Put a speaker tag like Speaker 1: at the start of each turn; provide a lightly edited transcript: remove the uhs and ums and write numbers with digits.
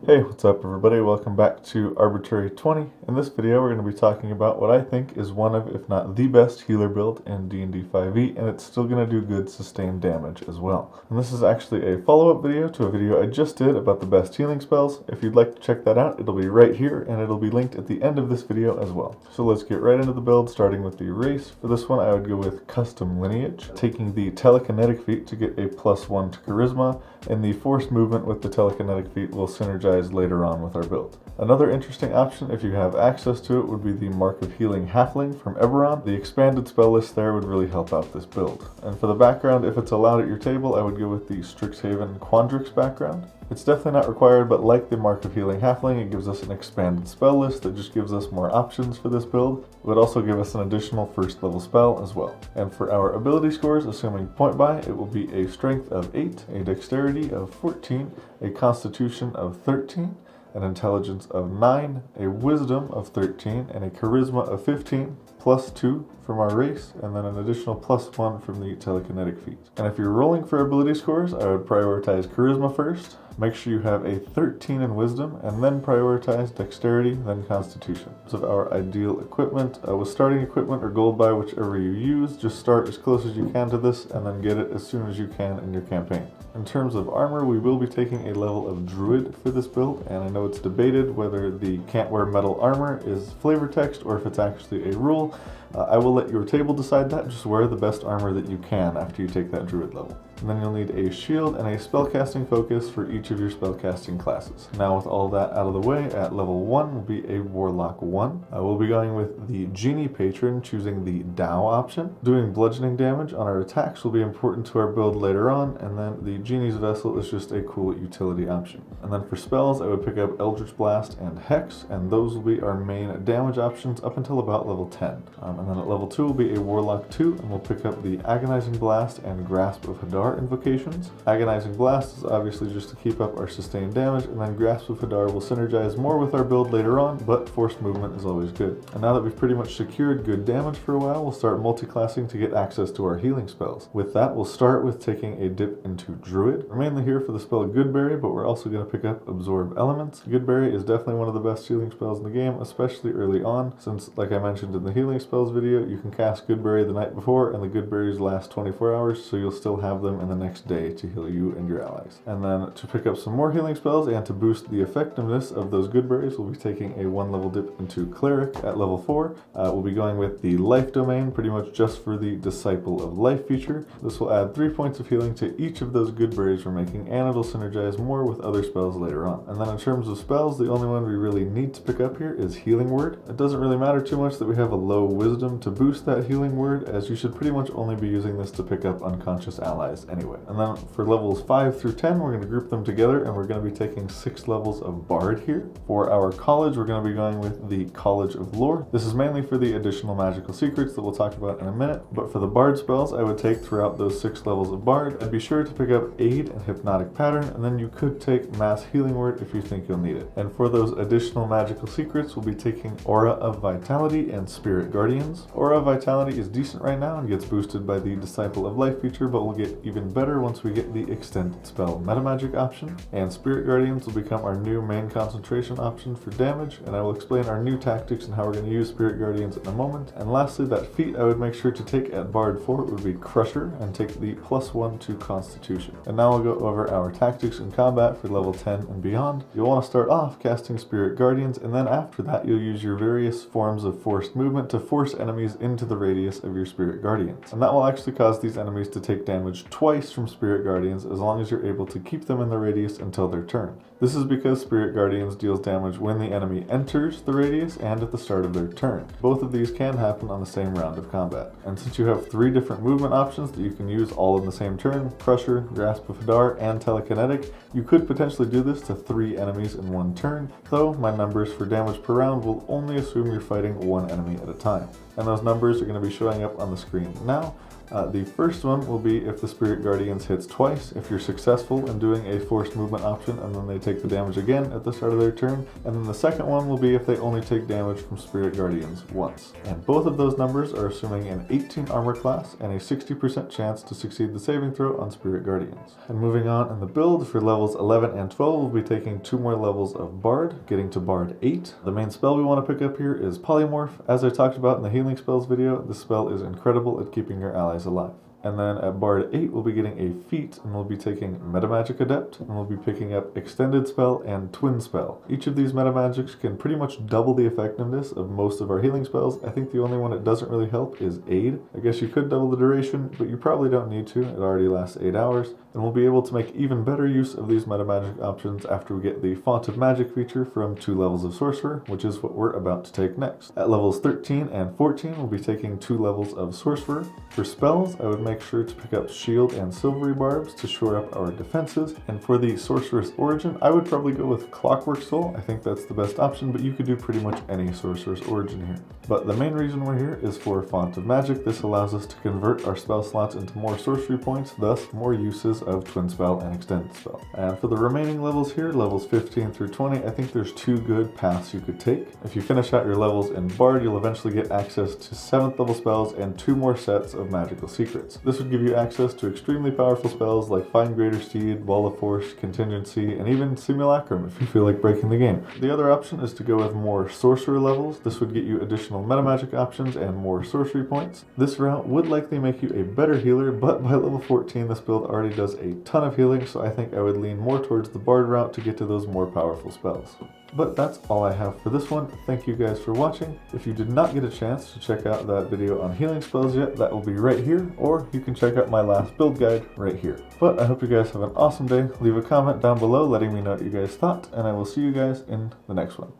Speaker 1: Hey, what's up everybody? Welcome back to Arbitrary 20. In this video we're going to be talking about what I think is one of, if not the best healer build in D&D 5e, and it's still going to do good sustained damage as well. And this is actually a follow-up video to a video I just did about the best healing spells. If you'd like to check that out, it'll be right here, and it'll be linked at the end of this video as well. So let's get right into the build, starting with the race. For this one I would go with Custom Lineage, taking the telekinetic feat to get a +1 to Charisma, and the forced movement with the telekinetic feat will synergize later on with our build. Another interesting option, if you have access to it, would be the Mark of Healing Halfling from Eberron. The expanded spell list there would really help out this build. And for the background, if it's allowed at your table, I would go with the Strixhaven Quandrix background. It's definitely not required, but like the Mark of Healing Halfling, it gives us an expanded spell list that just gives us more options for this build. It would also give us an additional first level spell as well. And for our ability scores, assuming point buy, it will be a strength of 8, a dexterity of 14, a constitution of 13, an intelligence of 9, a wisdom of 13, and a charisma of 15, +2 from our race, and then an additional +1 from the telekinetic feat. And if you're rolling for ability scores, I would prioritize charisma first. Make sure you have a 13 in wisdom, and then prioritize dexterity, then constitution. So our ideal equipment, with starting equipment or gold buy, whichever you use, just start as close as you can to this, and then get it as soon as you can in your campaign. In terms of armor, we will be taking a level of druid for this build, and I know it's debated whether the can't wear metal armor is flavor text or if it's actually a rule. I will let your table decide that. Just wear the best armor that you can after you take that druid level. And then you'll need a shield and a spellcasting focus for each of your spellcasting classes. Now with all that out of the way, at level 1 will be a Warlock 1. We'll be going with the Genie Patron, choosing the Dao option. Doing bludgeoning damage on our attacks will be important to our build later on, and then the Genie's Vessel is just a cool utility option. And then for spells, I would pick up Eldritch Blast and Hex, and those will be our main damage options up until about level 10. And then at level 2 will be a Warlock 2, and we'll pick up the Agonizing Blast and Grasp of Hadar invocations. Agonizing Blast is obviously just to keep up our sustained damage, and then Grasp of Hadar will synergize more with our build later on, but forced movement is always good. And now that we've pretty much secured good damage for a while, we'll start multi-classing to get access to our healing spells. With that, we'll start with taking a dip into Druid. We're mainly here for the spell Goodberry, but we're also going to pick up Absorb Elements. Goodberry is definitely one of the best healing spells in the game, especially early on, since, like I mentioned in the healing spells video, you can cast Goodberry the night before, and the Goodberries last 24 hours, so you'll still have them in the next day to heal you and your allies. And then to pick up some more healing spells and to boost the effectiveness of those Goodberries, we'll be taking a 1 level dip into Cleric at level 4. We'll be going with the Life Domain, pretty much just for the Disciple of Life feature. This will add 3 points of healing to each of those Goodberries we're making, and it'll synergize more with other spells later on. And then in terms of spells, the only one we really need to pick up here is Healing Word. It doesn't really matter too much that we have a low wisdom to boost that Healing Word, as you should pretty much only be using this to pick up unconscious allies anyway. And then for levels 5 through 10, we're going to group them together, and we're going to be taking 6 levels of Bard here. For our college, we're going to be going with the College of Lore. This is mainly for the additional magical secrets that we'll talk about in a minute, but for the Bard spells I would take throughout those 6 levels of Bard, I'd be sure to pick up Aid and Hypnotic Pattern, and then you could take Mass Healing Word if you think you'll need it. And for those additional magical secrets, we'll be taking Aura of Vitality and Spirit Guardians. Aura of Vitality is decent right now and gets boosted by the Disciple of Life feature, but will get even better once we get the Extended Spell Metamagic option. And Spirit Guardians will become our new main concentration option for damage, and I will explain our new tactics and how we're going to use Spirit Guardians in a moment. And lastly, that feat I would make sure to take at Bard 4 would be Crusher, and take the +1 to Constitution. And now we'll go over our tactics in combat for level 10 and beyond. You'll want to start off casting Spirit Guardians, and then after that you'll use your various forms of forced movement to force enemies into the radius of your Spirit Guardians. And that will actually cause these enemies to take damage twice from Spirit Guardians, as long as you're able to keep them in the radius until their turn. This is because Spirit Guardians deals damage when the enemy enters the radius and at the start of their turn. Both of these can happen on the same round of combat. And since you have 3 different movement options that you can use all in the same turn, Crusher, Grasp of Hadar, and Telekinetic, you could potentially do this to 3 enemies in one turn, though my numbers for damage per round will only assume you're fighting 1 enemy at a time. And those numbers are going to be showing up on the screen now. The first one will be if the Spirit Guardians hits twice, if you're successful in doing a forced movement option and then they take the damage again at the start of their turn. And then the second one will be if they only take damage from Spirit Guardians once. And both of those numbers are assuming an 18 armor class and a 60% chance to succeed the saving throw on Spirit Guardians. And moving on in the build, for levels 11 and 12, we'll be taking 2 more levels of Bard, getting to Bard 8. The main spell we want to pick up here is Polymorph. As I talked about in the healing spells video, this spell is incredible at keeping your allies alive. And then at Bard 8, we'll be getting a feat, and we'll be taking Metamagic Adept, and we'll be picking up Extended Spell and Twin Spell. Each of these metamagics can pretty much double the effectiveness of most of our healing spells. I think the only one it doesn't really help is Aid. I guess you could double the duration, but you probably don't need to. It already lasts 8 hours. And we'll be able to make even better use of these metamagic options after we get the Font of Magic feature from 2 levels of Sorcerer, which is what we're about to take next. At levels 13 and 14, we'll be taking 2 levels of Sorcerer. For spells, I would make sure to pick up Shield and Silvery Barbs to shore up our defenses. And for the Sorcerer's Origin, I would probably go with Clockwork Soul. I think that's the best option, but you could do pretty much any Sorcerer's Origin here. But the main reason we're here is for Font of Magic. This allows us to convert our spell slots into more sorcery points, thus more uses of Twin Spell and Extended Spell. And for the remaining levels here, levels 15 through 20, I think there's 2 good paths you could take. If you finish out your levels in Bard, you'll eventually get access to 7th level spells and 2 more sets of magical secrets. This would give you access to extremely powerful spells like Find Greater Steed, Wall of Force, Contingency, and even Simulacrum if you feel like breaking the game. The other option is to go with more sorcerer levels. This would get you additional metamagic options and more sorcery points. This route would likely make you a better healer, but by level 14 this build already does a ton of healing, so I think I would lean more towards the Bard route to get to those more powerful spells. But that's all I have for this one. Thank you guys for watching. If you did not get a chance to check out that video on healing spells yet, that will be right here, or you can check out my last build guide right here. But I hope you guys have an awesome day. Leave a comment down below letting me know what you guys thought, and I will see you guys in the next one.